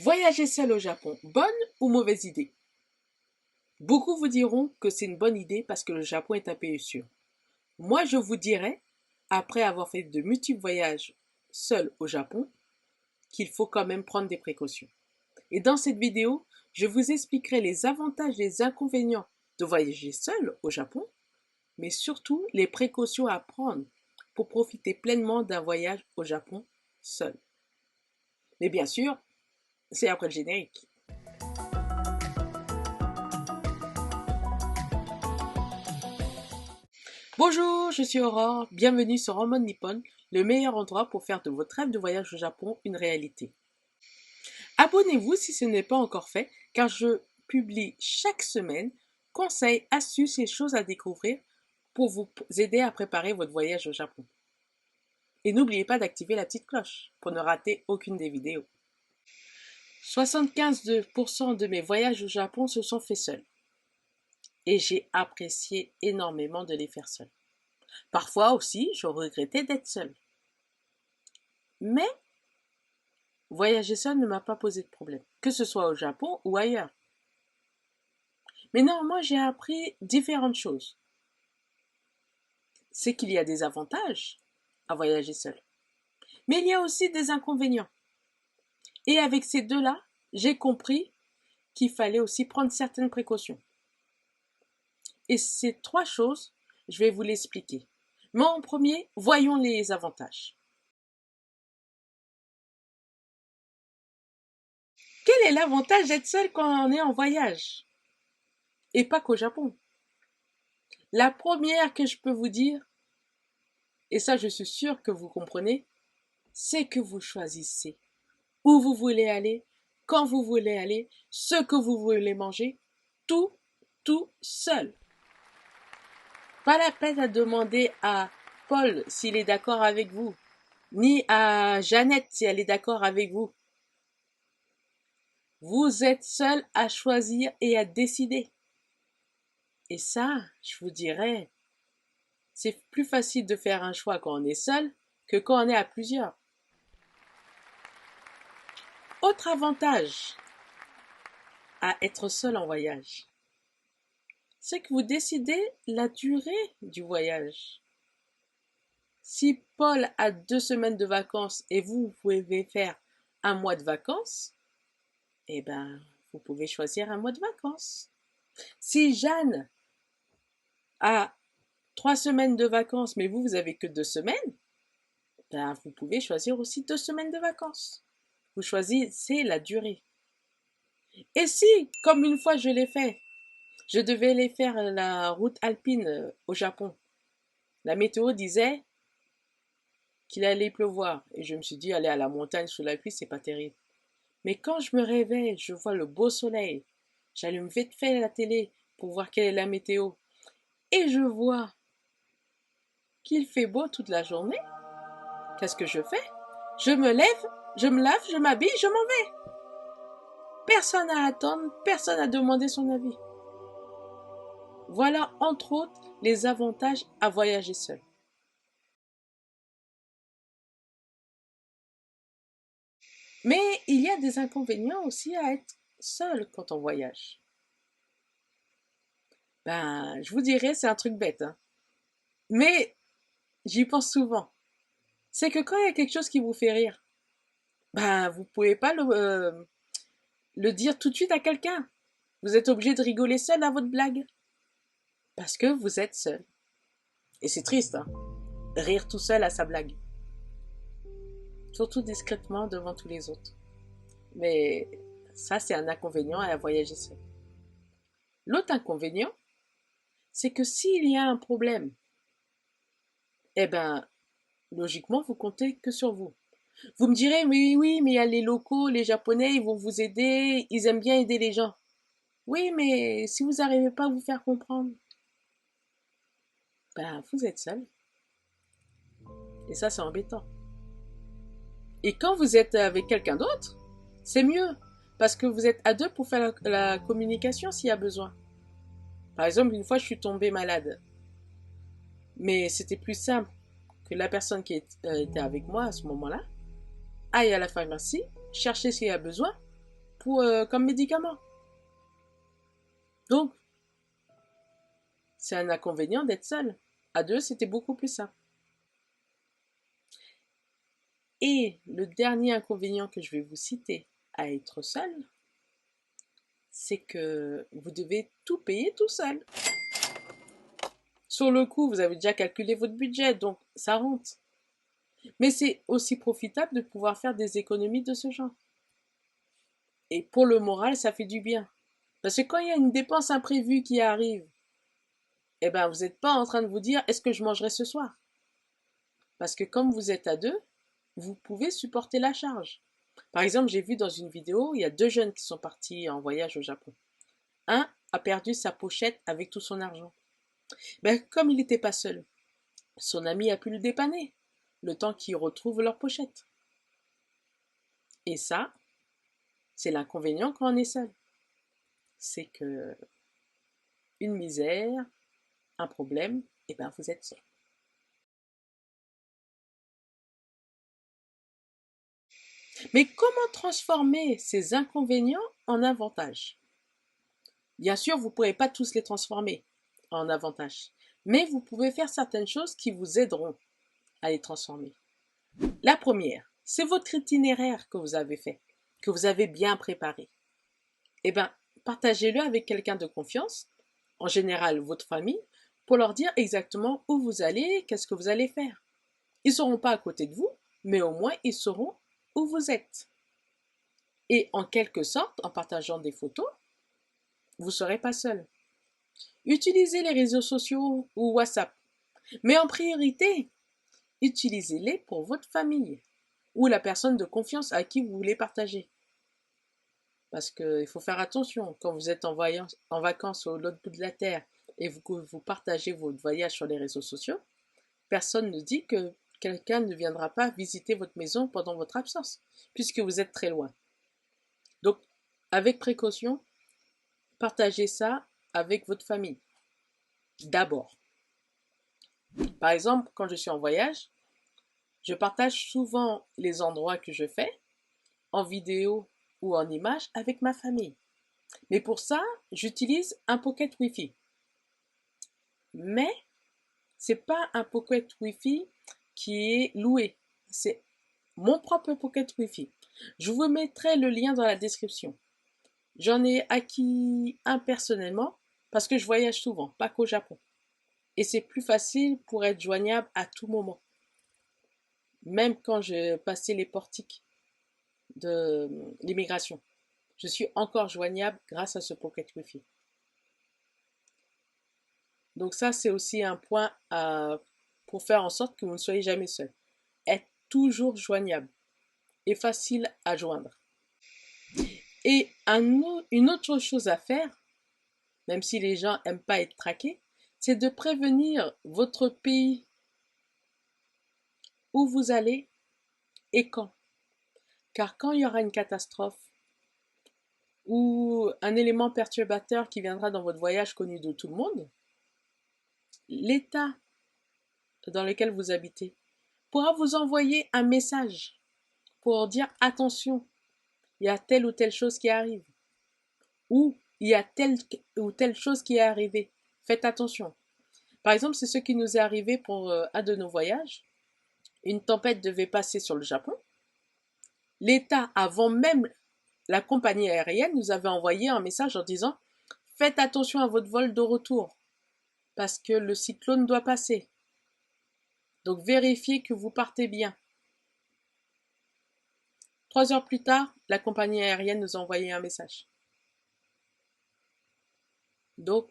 Voyager seul au Japon, bonne ou mauvaise idée? Beaucoup vous diront que c'est une bonne idée parce que le Japon est un pays sûr. Moi, je vous dirais, après avoir fait de multiples voyages seul au Japon, qu'il faut quand même prendre des précautions. Et dans cette vidéo, je vous expliquerai les avantages et les inconvénients de voyager seul au Japon, mais surtout les précautions à prendre pour profiter pleinement d'un voyage au Japon seul. Mais bien sûr, c'est après le générique. Bonjour, je suis Aurore, bienvenue sur En mode Nippon, le meilleur endroit pour faire de votre rêve de voyage au Japon une réalité. Abonnez-vous si ce n'est pas encore fait, car je publie chaque semaine conseils, astuces et choses à découvrir pour vous aider à préparer votre voyage au Japon. Et n'oubliez pas d'activer la petite cloche pour ne rater aucune des vidéos. 75% de mes voyages au Japon se sont faits seuls. Et j'ai apprécié énormément de les faire seuls. Parfois aussi, je regrettais d'être seule. Mais voyager seul ne m'a pas posé de problème, que ce soit au Japon ou ailleurs. Mais néanmoins, j'ai appris différentes choses. C'est qu'il y a des avantages à voyager seul. Mais il y a aussi des inconvénients. Et avec ces deux-là, j'ai compris qu'il fallait aussi prendre certaines précautions. Et ces trois choses, je vais vous l'expliquer. Mais en premier, voyons les avantages. Quel est l'avantage d'être seul quand on est en voyage? Et pas qu'au Japon. La première que je peux vous dire, et ça je suis sûre que vous comprenez, c'est que vous choisissez où vous voulez aller, quand vous voulez aller, ce que vous voulez manger, tout seul. Pas la peine à demander à Paul s'il est d'accord avec vous, ni à Jeannette si elle est d'accord avec vous. Vous êtes seul à choisir et à décider. Et ça, je vous dirais, c'est plus facile de faire un choix quand on est seul que quand on est à plusieurs. Autre avantage à être seul en voyage, c'est que vous décidez la durée du voyage. Si Paul a 2 semaines de vacances et vous pouvez faire un mois de vacances, eh ben, vous pouvez choisir un mois de vacances. Si Jeanne a 3 semaines de vacances, mais vous avez que 2 semaines, ben, vous pouvez choisir aussi 2 semaines de vacances. Vous choisissez la durée. Et si, comme une fois je l'ai fait, je devais aller faire la route alpine au Japon, la météo disait qu'il allait pleuvoir. Et je me suis dit, aller à la montagne sous la pluie, c'est pas terrible. Mais quand je me réveille, je vois le beau soleil. J'allume vite fait la télé pour voir quelle est la météo. Et je vois qu'il fait beau toute la journée. Qu'est-ce que je fais? Je me lève, je me lave, je m'habille, je m'en vais. Personne à attendre, personne à demander son avis. Voilà entre autres les avantages à voyager seul. Mais il y a des inconvénients aussi à être seul quand on voyage. Ben, je vous dirais, c'est un truc bête, hein. Mais j'y pense souvent. C'est que quand il y a quelque chose qui vous fait rire, ben, vous pouvez pas le dire tout de suite à quelqu'un. Vous êtes obligé de rigoler seul à votre blague. Parce que vous êtes seul. Et c'est triste, hein. Rire tout seul à sa blague. Surtout discrètement devant tous les autres. Mais ça, c'est un inconvénient à voyager seul. L'autre inconvénient, c'est que s'il y a un problème, eh ben, logiquement, vous comptez que sur vous. Vous me direz, mais oui, mais il y a les locaux, les Japonais, ils vont vous aider, ils aiment bien aider les gens. Oui, mais si vous n'arrivez pas à vous faire comprendre, ben, vous êtes seul. Et ça, c'est embêtant. Et quand vous êtes avec quelqu'un d'autre, c'est mieux. Parce que vous êtes à deux pour faire la communication s'il y a besoin. Par exemple, une fois, je suis tombée malade. Mais c'était plus simple que la personne qui était avec moi à ce moment-là aille à la pharmacie, chercher s'il y a besoin, comme médicament. Donc, c'est un inconvénient d'être seul. À deux, c'était beaucoup plus simple. Et le dernier inconvénient que je vais vous citer à être seul, c'est que vous devez tout payer tout seul. Sur le coup, vous avez déjà calculé votre budget, donc ça rentre. Mais c'est aussi profitable de pouvoir faire des économies de ce genre. Et pour le moral, ça fait du bien. Parce que quand il y a une dépense imprévue qui arrive, eh ben, vous n'êtes pas en train de vous dire, est-ce que je mangerai ce soir? Parce que comme vous êtes à deux, vous pouvez supporter la charge. Par exemple, j'ai vu dans une vidéo, il y a deux jeunes qui sont partis en voyage au Japon. Un a perdu sa pochette avec tout son argent. Ben, comme il n'était pas seul, son ami a pu le dépanner, le temps qu'ils retrouvent leur pochette. Et ça, c'est l'inconvénient quand on est seul. C'est que une misère, un problème, et ben vous êtes seul. Mais comment transformer ces inconvénients en avantages? Bien sûr, vous ne pourrez pas tous les transformer en avantages, mais vous pouvez faire certaines choses qui vous aideront à les transformer. La première, c'est votre itinéraire que vous avez fait, que vous avez bien préparé. Eh bien, partagez-le avec quelqu'un de confiance, en général votre famille, pour leur dire exactement où vous allez, qu'est-ce que vous allez faire. Ils ne seront pas à côté de vous, mais au moins ils sauront où vous êtes. Et en quelque sorte, en partageant des photos, vous ne serez pas seul. Utilisez les réseaux sociaux ou WhatsApp, mais en priorité, utilisez-les pour votre famille ou la personne de confiance à qui vous voulez partager. Parce qu'il faut faire attention, quand vous êtes en vacances au l'autre bout de la Terre et vous partagez votre voyage sur les réseaux sociaux, personne ne dit que quelqu'un ne viendra pas visiter votre maison pendant votre absence, puisque vous êtes très loin. Donc, avec précaution, partagez ça avec votre famille. D'abord. Par exemple, quand je suis en voyage, je partage souvent les endroits que je fais, en vidéo ou en image, avec ma famille. Mais pour ça, j'utilise un Pocket Wi-Fi. Mais c'est pas un Pocket Wi-Fi qui est loué. C'est mon propre Pocket Wi-Fi. Je vous mettrai le lien dans la description. J'en ai acquis un personnellement parce que je voyage souvent, pas qu'au Japon. Et c'est plus facile pour être joignable à tout moment. Même quand je passais les portiques de l'immigration. Je suis encore joignable grâce à ce Pocket Wi-Fi. Donc ça, c'est aussi un point pour faire en sorte que vous ne soyez jamais seul. Être toujours joignable et facile à joindre. Et une autre chose à faire, même si les gens n'aiment pas être traqués, c'est de prévenir votre pays où vous allez et quand. Car quand il y aura une catastrophe ou un élément perturbateur qui viendra dans votre voyage connu de tout le monde, l'État dans lequel vous habitez pourra vous envoyer un message pour dire attention, il y a telle ou telle chose qui arrive, ou il y a telle ou telle chose qui est arrivée. Faites attention. Par exemple, c'est ce qui nous est arrivé pour un de nos voyages. Une tempête devait passer sur le Japon. L'État, avant même la compagnie aérienne, nous avait envoyé un message en disant faites attention à votre vol de retour parce que le cyclone doit passer. Donc vérifiez que vous partez bien. 3 heures plus tard, la compagnie aérienne nous a envoyé un message. Donc,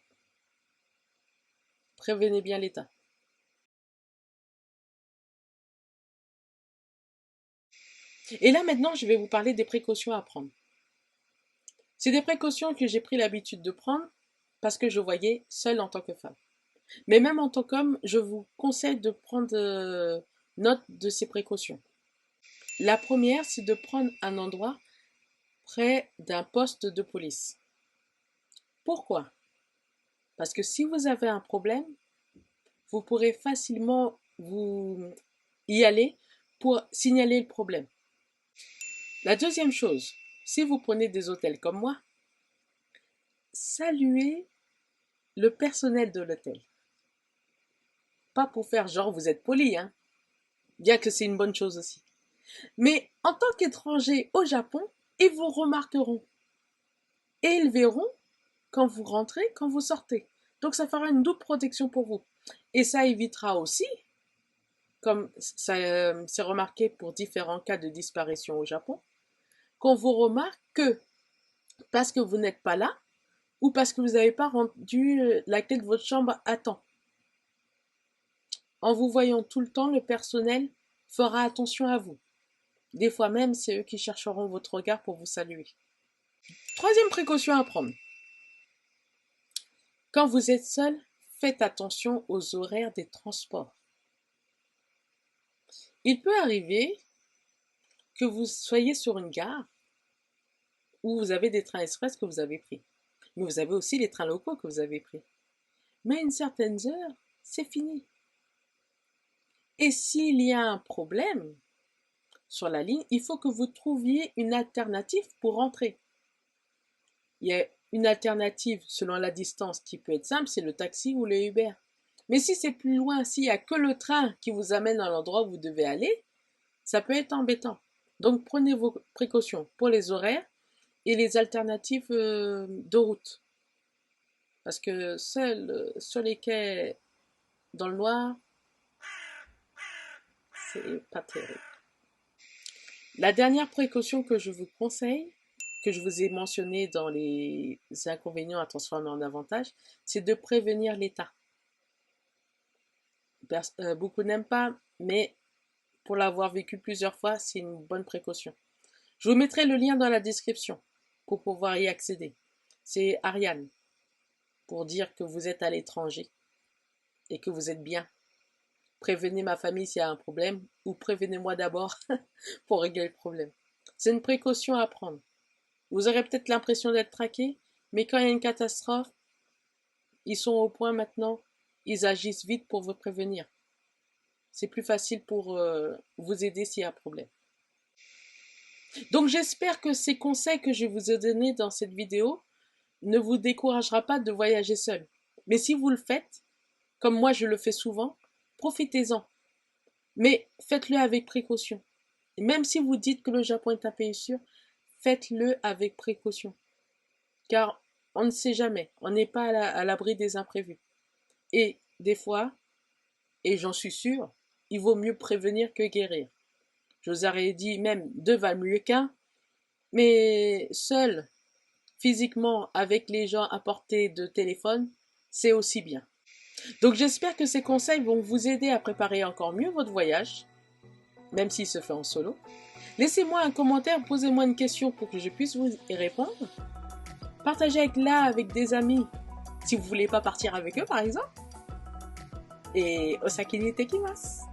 prévenez bien l'État. Et là maintenant, je vais vous parler des précautions à prendre. C'est des précautions que j'ai pris l'habitude de prendre parce que je voyais seule en tant que femme. Mais même en tant qu'homme, je vous conseille de prendre note de ces précautions. La première, c'est de prendre un endroit près d'un poste de police. Pourquoi? Parce que si vous avez un problème, vous pourrez facilement y aller pour signaler le problème. La deuxième chose, si vous prenez des hôtels comme moi, saluez le personnel de l'hôtel. Pas pour faire genre vous êtes poli, hein, bien que c'est une bonne chose aussi. Mais en tant qu'étranger au Japon, ils vous remarqueront. Et ils verront quand vous rentrez, quand vous sortez. Donc ça fera une double protection pour vous. Et ça évitera aussi, comme ça s'est remarqué pour différents cas de disparition au Japon, qu'on vous remarque que parce que vous n'êtes pas là, ou parce que vous n'avez pas rendu la clé de votre chambre à temps. En vous voyant tout le temps, le personnel fera attention à vous. Des fois même, c'est eux qui chercheront votre regard pour vous saluer. Troisième précaution à prendre. Quand vous êtes seul, faites attention aux horaires des transports. Il peut arriver que vous soyez sur une gare où vous avez des trains express que vous avez pris. Mais vous avez aussi les trains locaux que vous avez pris. Mais à une certaine heure, c'est fini. Et s'il y a un problème sur la ligne, il faut que vous trouviez une alternative pour rentrer. Il y a une alternative selon la distance qui peut être simple, c'est le taxi ou le Uber. Mais si c'est plus loin, s'il n'y a que le train qui vous amène à l'endroit où vous devez aller, ça peut être embêtant. Donc prenez vos précautions pour les horaires et les alternatives de route. Parce que seul sur les quais dans le noir, c'est pas terrible. La dernière précaution que je vous conseille, que je vous ai mentionné dans les inconvénients à transformer en avantages, c'est de prévenir l'État. Beaucoup n'aiment pas, mais pour l'avoir vécu plusieurs fois, c'est une bonne précaution. Je vous mettrai le lien dans la description pour pouvoir y accéder. C'est Ariane, pour dire que vous êtes à l'étranger et que vous êtes bien. Prévenez ma famille s'il y a un problème, ou prévenez-moi d'abord pour régler le problème. C'est une précaution à prendre. Vous aurez peut-être l'impression d'être traqué, mais quand il y a une catastrophe, ils sont au point maintenant, ils agissent vite pour vous prévenir. C'est plus facile pour vous aider s'il y a un problème. Donc j'espère que ces conseils que je vous ai donnés dans cette vidéo ne vous découragera pas de voyager seul. Mais si vous le faites, comme moi je le fais souvent, profitez-en. Mais faites-le avec précaution. Et même si vous dites que le Japon est un pays sûr, faites-le avec précaution. Car on ne sait jamais, on n'est pas à l'abri des imprévus. Et des fois, et j'en suis sûre, il vaut mieux prévenir que guérir. Je vous aurais dit même deux valent mieux qu'un, mais seul, physiquement, avec les gens à portée de téléphone, c'est aussi bien. Donc j'espère que ces conseils vont vous aider à préparer encore mieux votre voyage, même s'il se fait en solo. Laissez-moi un commentaire, posez-moi une question pour que je puisse vous y répondre. Partagez avec des amis, si vous ne voulez pas partir avec eux par exemple. Et osaki ni tekimasu.